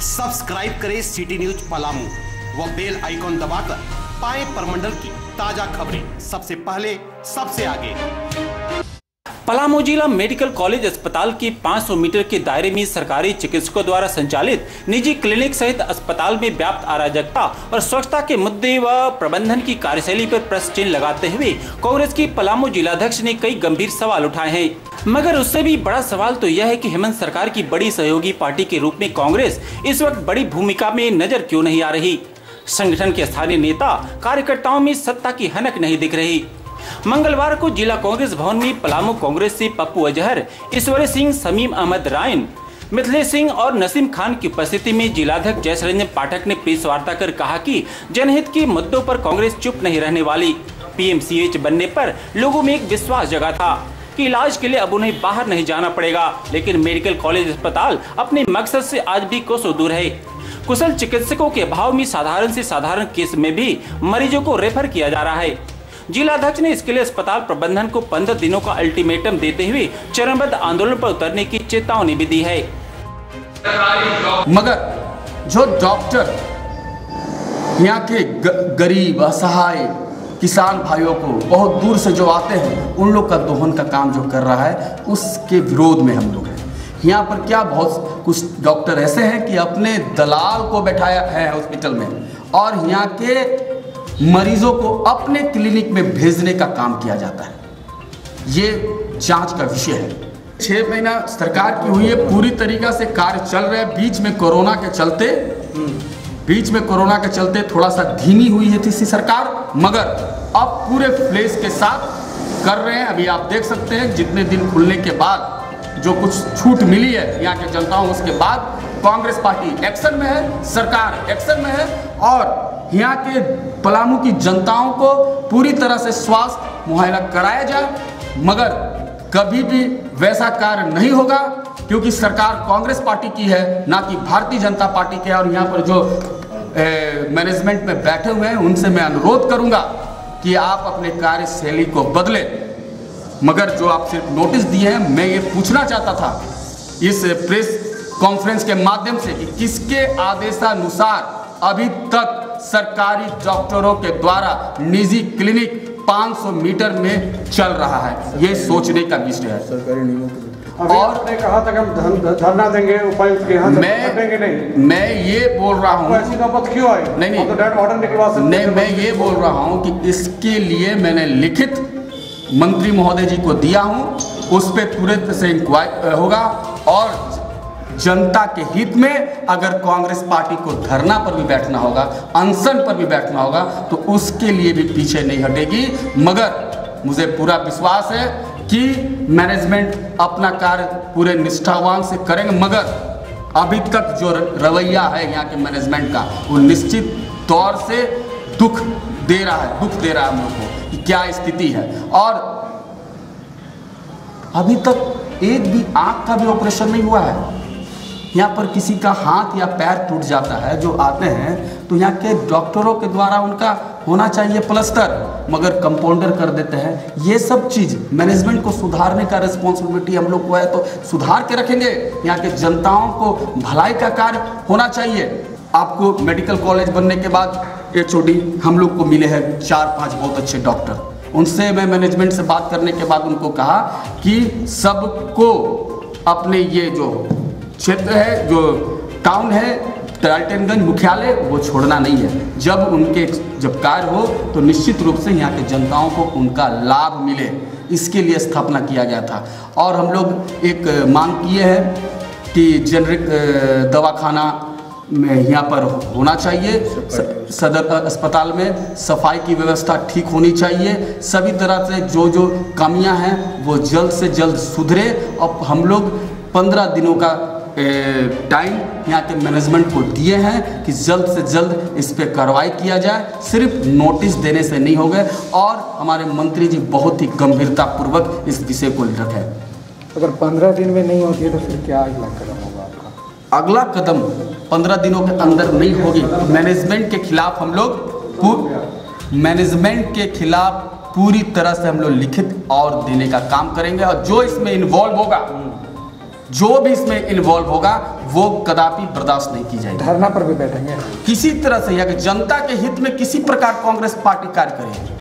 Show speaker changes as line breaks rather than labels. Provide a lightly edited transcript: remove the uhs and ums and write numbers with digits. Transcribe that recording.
Subscribe करें city news Palamu व bell icon दबाकर पाएं प्रमंडल की ताजा खबरें सबसे पहले सबसे आगे।
पलामू जिला मेडिकल कॉलेज अस्पताल के 500 मीटर के दायरे में सरकारी चिकित्सकों द्वारा संचालित निजी क्लिनिक सहित अस्पताल में व्याप्त अराजकता और स्वच्छता के मुद्दे व प्रबंधन की कार्यशैली पर प्रश्न चिन्ह लगाते हुए कांग्रेस की पलामू जिलाध्यक्ष ने कई गंभीर सवाल उठाए हैं। मगर उससे भी बड़ा सवाल तो यह है कि हेमंत सरकार की बड़ी सहयोगी पार्टी के रूप में कांग्रेस इस वक्त बड़ी भूमिका में नजर क्यों नहीं आ रही। संगठन के स्थानीय नेता कार्यकर्ताओं में सत्ता की हनक नहीं दिख रही। मंगलवार को जिला कांग्रेस भवन में पलामू कांग्रेस से पप्पू अजहर, ईश्वर सिंह, समीम अहमद रायन, मिथिलेश सिंह और नसीम खान की उपस्थिति में जिलाध्यक्ष जयेश रंजन पाठक ने प्रेस वार्ता कर कहा कि जनहित के मुद्दों पर कांग्रेस चुप नहीं रहने वाली। पीएमसीएच बनने पर लोगों में एक विश्वास जगा था कि इलाज के लिए अब उन्हें बाहर नहीं जाना पड़ेगा, लेकिन मेडिकल कॉलेज अस्पताल अपने मकसद से आज भी कोसों दूर है। कुशल चिकित्सकों के अभाव में साधारण से साधारण केस में भी मरीजों को रेफर किया जा रहा है। जिलाध्यक्ष ने इसके लिए अस्पताल प्रबंधन को 15 दिनों का अल्टीमेटम देते हुए चरणबद्ध आंदोलन पर उतरने की चेतावनी भी दी है।
मगर जो डॉक्टर यहाँ के गरीब असहाय किसान भाइयों को बहुत दूर से जो आते हैं उन लोग का दोहन का काम जो कर रहा है उसके विरोध में हम लोग हैं। यहाँ पर क्या बहुत कुछ डॉक्टर ऐसे हैं कि अपने दलाल को बैठाया है हॉस्पिटल में और यहाँ के मरीजों को अपने क्लिनिक में भेजने का काम किया जाता है। ये जांच का विषय है। 6 महीना सरकार की हुई है, पूरी तरीका से कार्य चल रहा है। बीच में कोरोना के चलते थोड़ा सा धीमी हुई है थी सरकार, मगर अब पूरे फ्लेश के साथ कर रहे हैं। अभी आप देख सकते हैं जितने दिन खुलने के बाद जो कुछ छूट मिली है यहाँ के जनताओं, उसके बाद कांग्रेस पार्टी एक्शन में है, सरकार एक्शन में है और यहाँ के पलामू की जनताओं को पूरी तरह से स्वास्थ्य मुहैया कराया जाए। मगर कभी भी वैसा कार्य नहीं होगा क्योंकि सरकार कांग्रेस पार्टी की है, ना कि भारतीय जनता पार्टी के। और यहाँ पर जो मैनेजमेंट में बैठे हुए हैं उनसे मैं अनुरोध करूंगा कि आप अपने कार्यशैली को बदलें। मगर जो आप सिर्फ नोटिस दिए हैं, मैं ये पूछना चाहता था इस प्रेस कॉन्फ्रेंस के माध्यम से कि किसके आदेशानुसार अभी तक सरकारी डॉक्टरों के द्वारा निजी क्लिनिक 500 मीटर में चल रहा है। ये सोचने का विषय है।
सरकारी नियमों के और आपने कहा था कि हम धरना देंगे उपायुक्त के यहाँ,
मैं ये बोल रहा हूँ
ऐसी नौबत क्यों आई?
नहीं,
तो ऑर्डर निकलवा सकते
नहीं, मैं ये बोल रहा हूँ कि इसके लिए मैंने लिखित मंत्री महोदय जी को दिया हूँ, उस पर तुरंत से इंक्वायरी होगा और जनता के हित में अगर कांग्रेस पार्टी को धरना पर भी बैठना होगा, अनशन पर भी बैठना होगा, तो उसके लिए भी पीछे नहीं हटेगी। मगर मुझे पूरा विश्वास है कि मैनेजमेंट अपना कार्य पूरे निष्ठावान से करेंगे। मगर अभी तक जो रवैया है यहाँ के मैनेजमेंट का, वो निश्चित तौर से दुख दे रहा है हम लोग को कि क्या स्थिति है। और अभी तक एक भी आंख का भी ऑपरेशन नहीं हुआ है। यहाँ पर किसी का हाथ या पैर टूट जाता है, जो आते हैं तो यहाँ के डॉक्टरों के द्वारा उनका होना चाहिए प्लास्टर, मगर कंपाउंडर कर देते हैं। ये सब चीज़ मैनेजमेंट को सुधारने का रिस्पॉन्सिबिलिटी हम लोग को है, तो सुधार के रखेंगे। यहाँ के जनताओं को भलाई का कार्य होना चाहिए। आपको मेडिकल कॉलेज बनने के बाद HOD हम लोग को मिले हैं 4-5 बहुत अच्छे डॉक्टर। उनसे मैं मैनेजमेंट से बात करने के बाद उनको कहा कि सबको अपने ये जो क्षेत्र है, जो टाउन है डाल्टनगंज मुख्यालय, वो छोड़ना नहीं है। जब कार्य हो तो निश्चित रूप से यहाँ के जनताओं को उनका लाभ मिले, इसके लिए स्थापना किया गया था। और हम लोग एक मांग किए हैं कि जेनरिक दवाखाना में यहाँ पर होना चाहिए, सदर अस्पताल में सफाई की व्यवस्था ठीक होनी चाहिए। सभी तरह से जो कमियाँ हैं वो जल्द से जल्द सुधरे। और हम लोग 15 दिनों का टाइम यहाँ के मैनेजमेंट को दिए हैं कि जल्द से जल्द इस पे कार्रवाई किया जाए। सिर्फ नोटिस देने से नहीं होगा और हमारे मंत्री जी बहुत ही गंभीरता पूर्वक इस विषय को रखें।
अगर 15 दिन में नहीं होती है तो फिर क्या अगला कदम होगा आपका?
अगला कदम 15 दिनों के अंदर नहीं होगी। मैनेजमेंट के खिलाफ हम लोग पूरी तरह से हम लोग लिखित और देने का काम करेंगे। और जो इसमें इन्वॉल्व होगा जो भी इसमें इन्वॉल्व होगा वो कदापि बर्दाश्त नहीं की जाएगी।
धरना पर भी बैठेंगे
किसी तरह से, या जनता के हित में किसी प्रकार कांग्रेस पार्टी कार्य करेगी।